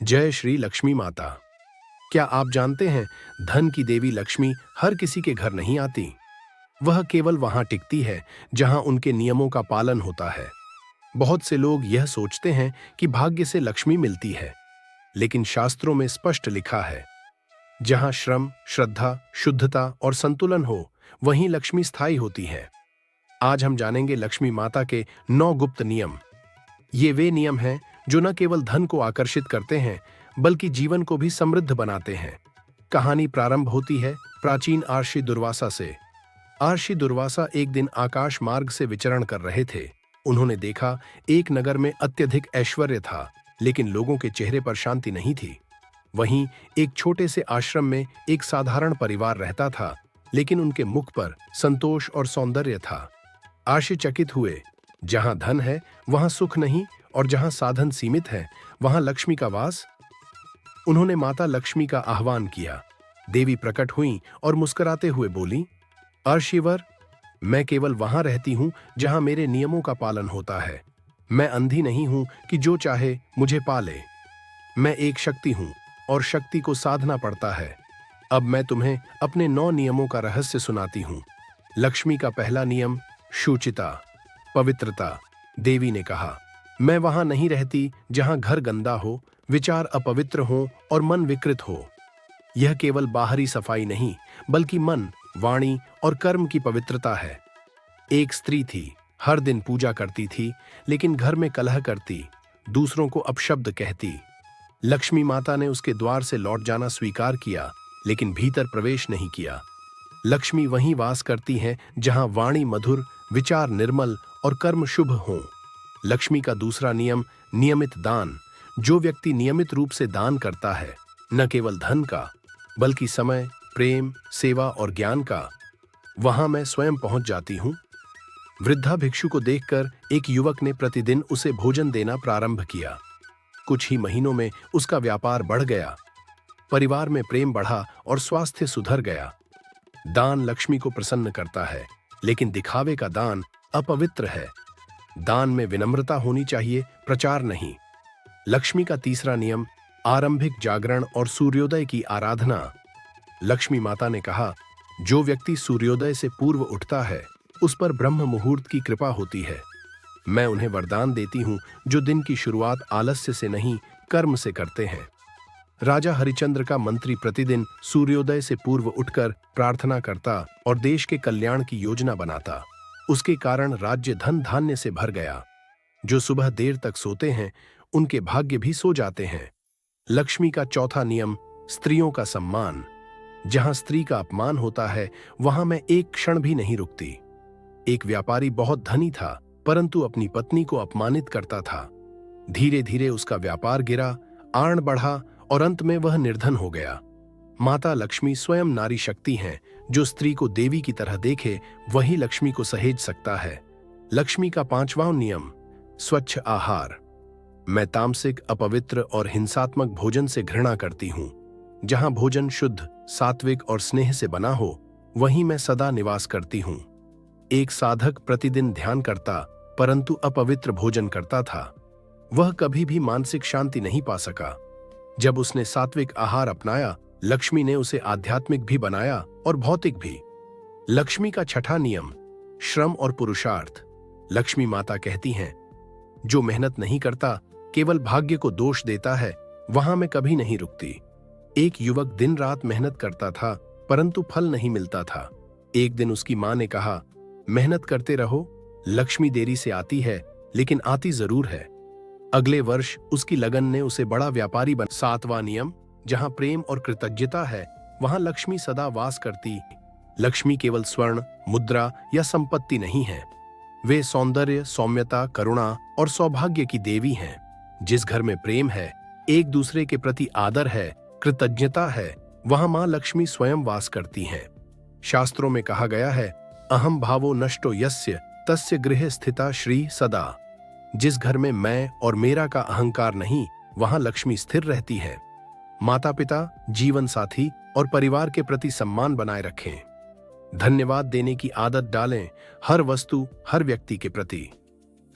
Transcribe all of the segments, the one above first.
जय श्री लक्ष्मी माता। क्या आप जानते हैं, धन की देवी लक्ष्मी हर किसी के घर नहीं आती। वह केवल वहां टिकती है जहां उनके नियमों का पालन होता है। बहुत से लोग यह सोचते हैं कि भाग्य से लक्ष्मी मिलती है, लेकिन शास्त्रों में स्पष्ट लिखा है, जहां श्रम, श्रद्धा, शुद्धता और संतुलन हो, वहीं लक्ष्मी स्थायी होती है। आज हम जानेंगे लक्ष्मी माता के 9 गुप्त नियम। ये वे नियम हैं जो न केवल धन को आकर्षित करते हैं, बल्कि जीवन को भी समृद्ध बनाते हैं। कहानी प्रारंभ होती है प्राचीन आर्षि दुर्वासा से। आर्षि दुर्वासा एक दिन आकाश मार्ग से विचरण कर रहे थे। उन्होंने देखा, एक नगर में अत्यधिक ऐश्वर्य था, लेकिन लोगों के चेहरे पर शांति नहीं थी। वहीं एक छोटे से आश्रम में एक साधारण परिवार रहता था, लेकिन उनके मुख पर संतोष और सौंदर्य था। आश्चर्यचकित हुए, जहां धन है वहां सुख नहीं, और जहां साधन सीमित है वहां लक्ष्मी का वास। उन्होंने माता लक्ष्मी का आह्वान किया। देवी प्रकट हुईं और मुस्कुराते हुए बोली, अर्षिवर, मैं केवल वहां रहती हूं जहां मेरे नियमों का पालन होता है। मैं अंधी नहीं हूं कि जो चाहे मुझे पाले। मैं एक शक्ति हूं और शक्ति को साधना पड़ता है। अब मैं तुम्हें अपने 9 नियमों का रहस्य सुनाती हूं। लक्ष्मी का पहला नियम, शुचिता, पवित्रता। देवी ने कहा, मैं वहां नहीं रहती जहां घर गंदा हो, विचार अपवित्र हो और मन विकृत हो। यह केवल बाहरी सफाई नहीं, बल्कि मन, वाणी और कर्म की पवित्रता है। एक स्त्री थी, हर दिन पूजा करती थी, लेकिन घर में कलह करती, दूसरों को अपशब्द कहती। लक्ष्मी माता ने उसके द्वार से लौट जाना स्वीकार किया, लेकिन भीतर प्रवेश नहीं किया। लक्ष्मी वहीं वास करती हैं जहां वाणी मधुर, विचार निर्मल और कर्म शुभ हों। लक्ष्मी का दूसरा नियम, नियमित दान। जो व्यक्ति नियमित रूप से दान करता है, न केवल धन का, बल्कि समय, प्रेम, सेवा और ज्ञान का, वहां मैं स्वयं पहुंच जाती हूं। वृद्धा भिक्षु को देखकर एक युवक ने प्रतिदिन उसे भोजन देना प्रारंभ किया। कुछ ही महीनों में उसका व्यापार बढ़ गया, परिवार में प्रेम बढ़ा और स्वास्थ्य सुधर गया। दान लक्ष्मी को प्रसन्न करता है, लेकिन दिखावे का दान अपवित्र है। दान में विनम्रता होनी चाहिए, प्रचार नहीं। लक्ष्मी का तीसरा नियम, आरंभिक जागरण और सूर्योदय की आराधना। लक्ष्मी माता ने कहा, जो व्यक्ति सूर्योदय से पूर्व उठता है, उस पर ब्रह्म मुहूर्त की कृपा होती है। मैं उन्हें वरदान देती हूं जो दिन की शुरुआत आलस्य से नहीं, कर्म से करते हैं। राजा हरिश्चंद्र का मंत्री प्रतिदिन सूर्योदय से पूर्व उठकर प्रार्थना करता और देश के कल्याण की योजना बनाता। उसके कारण राज्य धन धान्य से भर गया। जो सुबह देर तक सोते हैं, उनके भाग्य भी सो जाते हैं। लक्ष्मी का चौथा नियम, स्त्रियों का सम्मान। जहां स्त्री का अपमान होता है, वहां मैं एक क्षण भी नहीं रुकती। एक व्यापारी बहुत धनी था, परंतु अपनी पत्नी को अपमानित करता था। धीरे धीरे उसका व्यापार गिरा, आर्ण बढ़ा और अंत में वह निर्धन हो गया। माता लक्ष्मी स्वयं नारी शक्ति हैं। जो स्त्री को देवी की तरह देखे, वही लक्ष्मी को सहेज सकता है। लक्ष्मी का पांचवां नियम, स्वच्छ आहार। मैं तामसिक, अपवित्र और हिंसात्मक भोजन से घृणा करती हूं। जहां भोजन शुद्ध, सात्विक और स्नेह से बना हो, वहीं मैं सदा निवास करती हूं। एक साधक प्रतिदिन ध्यान करता, परंतु अपवित्र भोजन करता था। वह कभी भी मानसिक शांति नहीं पा सका। जब उसने सात्विक आहार अपनाया, लक्ष्मी ने उसे आध्यात्मिक भी बनाया और भौतिक भी। लक्ष्मी का छठा नियम, श्रम और पुरुषार्थ। लक्ष्मी माता कहती हैं, जो मेहनत नहीं करता, केवल भाग्य को दोष देता है, वहां मैं कभी नहीं रुकती। एक युवक दिन रात मेहनत करता था, परंतु फल नहीं मिलता था। एक दिन उसकी मां ने कहा, मेहनत करते रहो, लक्ष्मी देरी से आती है, लेकिन आती जरूर है। अगले वर्ष उसकी लगन ने उसे बड़ा व्यापारी बना। सातवां नियम, जहां प्रेम और कृतज्ञता है, वहां लक्ष्मी सदा वास करती। लक्ष्मी केवल स्वर्ण, मुद्रा या संपत्ति नहीं है। वे सौंदर्य, सौम्यता, करुणा और सौभाग्य की देवी हैं। जिस घर में प्रेम है, एक दूसरे के प्रति आदर है, कृतज्ञता है, वहां मां लक्ष्मी स्वयं वास करती हैं। शास्त्रों में कहा गया है, अहम भावो नष्टो यस्य तस्य गृहे स्थिता श्री सदा। जिस घर में मैं और मेरा का अहंकार नहीं, वहां लक्ष्मी स्थिर रहती है। माता पिता, जीवन साथी और परिवार के प्रति सम्मान बनाए रखें। धन्यवाद देने की आदत डालें, हर वस्तु, हर व्यक्ति के प्रति।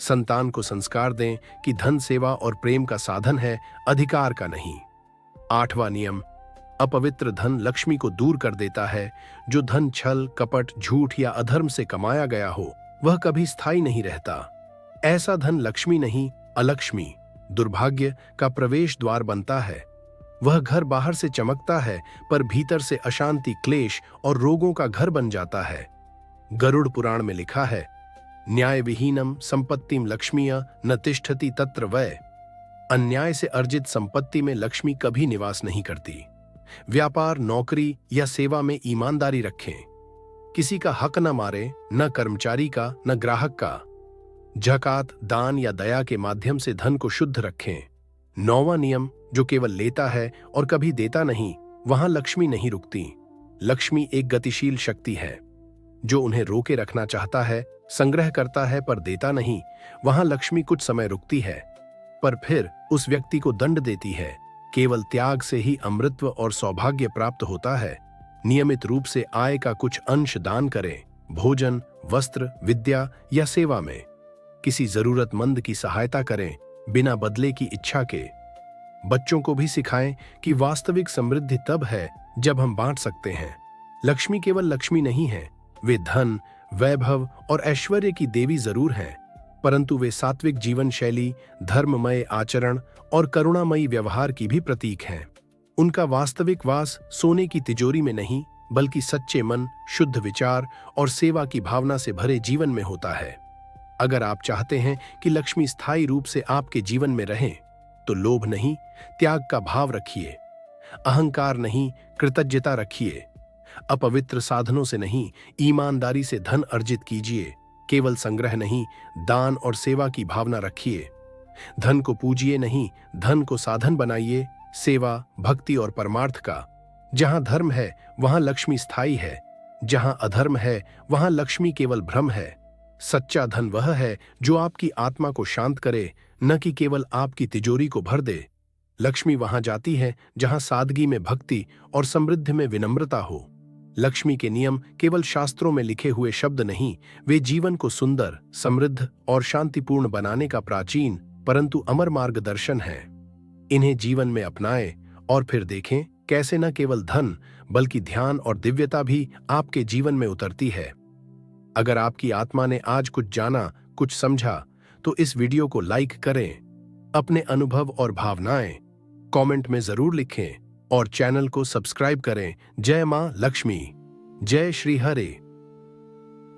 संतान को संस्कार दें कि धन सेवा और प्रेम का साधन है, अधिकार का नहीं। 8वां नियम, अपवित्र धन लक्ष्मी को दूर कर देता है। जो धन छल, कपट, झूठ या अधर्म से कमाया गया हो वह कभी स्थायी नहीं रहता। ऐसा धन लक्ष्मी नहीं, अलक्ष्मी, दुर्भाग्य का प्रवेश द्वार बनता है। वह घर बाहर से चमकता है पर भीतर से अशांति, क्लेश और रोगों का घर बन जाता है। गरुड़ पुराण में लिखा है, न्याय विहीनम संपत्तिम लक्ष्मीय न तिष्ठति तत्र वै। अन्याय से अर्जित संपत्ति में लक्ष्मी कभी निवास नहीं करती। व्यापार, नौकरी या सेवा में ईमानदारी रखें। किसी का हक न मारे, न कर्मचारी का न ग्राहक का। ज़कात, दान या दया के माध्यम से धन को शुद्ध रखें। 9वां नियम, जो केवल लेता है और कभी देता नहीं, वहां लक्ष्मी नहीं रुकती। लक्ष्मी एक गतिशील शक्ति है। जो उन्हें रोके रखना चाहता है, संग्रह करता है पर देता नहीं, वहां लक्ष्मी कुछ समय रुकती है पर फिर उस व्यक्ति को दंड देती है। केवल त्याग से ही अमृतत्व और सौभाग्य प्राप्त होता है। नियमित रूप से आय का कुछ अंश दान करें, भोजन, वस्त्र, विद्या या सेवा में। किसी जरूरतमंद की सहायता करें बिना बदले की इच्छा के। बच्चों को भी सिखाएं कि वास्तविक समृद्धि तब है जब हम बांट सकते हैं। लक्ष्मी केवल लक्ष्मी नहीं है, वे धन, वैभव और ऐश्वर्य की देवी जरूर हैं, परंतु वे सात्विक जीवन शैली, धर्ममय आचरण और करुणामयी व्यवहार की भी प्रतीक हैं। उनका वास्तविक वास सोने की तिजोरी में नहीं, बल्कि सच्चे मन, शुद्ध विचार और सेवा की भावना से भरे जीवन में होता है। अगर आप चाहते हैं कि लक्ष्मी स्थायी रूप से आपके जीवन में रहें, तो लोभ नहीं, त्याग का भाव रखिए। अहंकार नहीं, कृतज्ञता रखिए। अपवित्र साधनों से नहीं, ईमानदारी से धन अर्जित कीजिए। केवल संग्रह नहीं, दान और सेवा की भावना रखिए। धन को पूजिए नहीं, धन को साधन बनाइए, सेवा, भक्ति और परमार्थ का। जहां धर्म है वहां लक्ष्मी स्थायी है, जहां अधर्म है वहां लक्ष्मी केवल भ्रम है। सच्चा धन वह है जो आपकी आत्मा को शांत करे, न कि केवल आपकी तिजोरी को भर दे। लक्ष्मी वहां जाती है जहां सादगी में भक्ति और समृद्धि में विनम्रता हो। लक्ष्मी के नियम केवल शास्त्रों में लिखे हुए शब्द नहीं, वे जीवन को सुंदर, समृद्ध और शांतिपूर्ण बनाने का प्राचीन परंतु अमर मार्गदर्शन है। इन्हें जीवन में अपनाएं और फिर देखें कैसे न केवल धन बल्कि ध्यान और दिव्यता भी आपके जीवन में उतरती है। अगर आपकी आत्मा ने आज कुछ जाना, कुछ समझा, तो इस वीडियो को लाइक करें। अपने अनुभव और भावनाएं कमेंट में जरूर लिखें और चैनल को सब्सक्राइब करें। जय मां लक्ष्मी, जय श्री हरे।